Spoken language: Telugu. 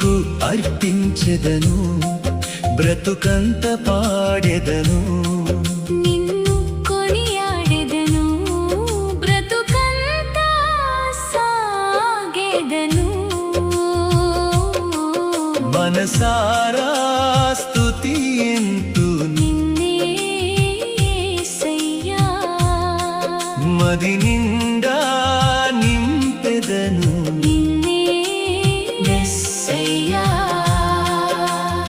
నీకు అర్పించెదను, బ్రతుకంత పాడెదను. నిన్ను కొనియాడెదను, బ్రతుకంత సాగెదను. మనసారా స్తుతింతు నిన్నే యేసయ్యా, మది నిండా నింపెదను.